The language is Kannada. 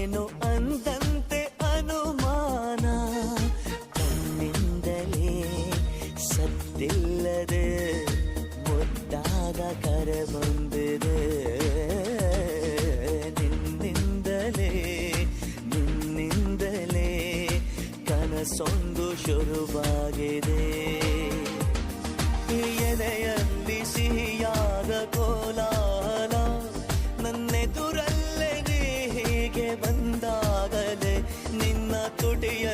ಏನು ಅಂದಂತೆ ಅನುಮಾನ, ಕಣ್ಣಿಂದಲೇ ಸದ್ದಿಲ್ಲದೆ ಮುದ್ದಾದ ಕರೆ ಬಂದಿದೆ. ನಿನ್ನಿಂದಲೇ ಕನಸೊಂದು ಶುರುವಾಗಿದೆ. ಎದೆಯಲ್ಲಿ ಸಿಹಿಯಾದ ಕೋಲಾಹಲ, ನನ್ನೆದುರಲ್ಲೇ ನೀ ಹೀಗೆ ಬಂದಾಗಲೇ ನಿನ್ನ ತುಟಿಯ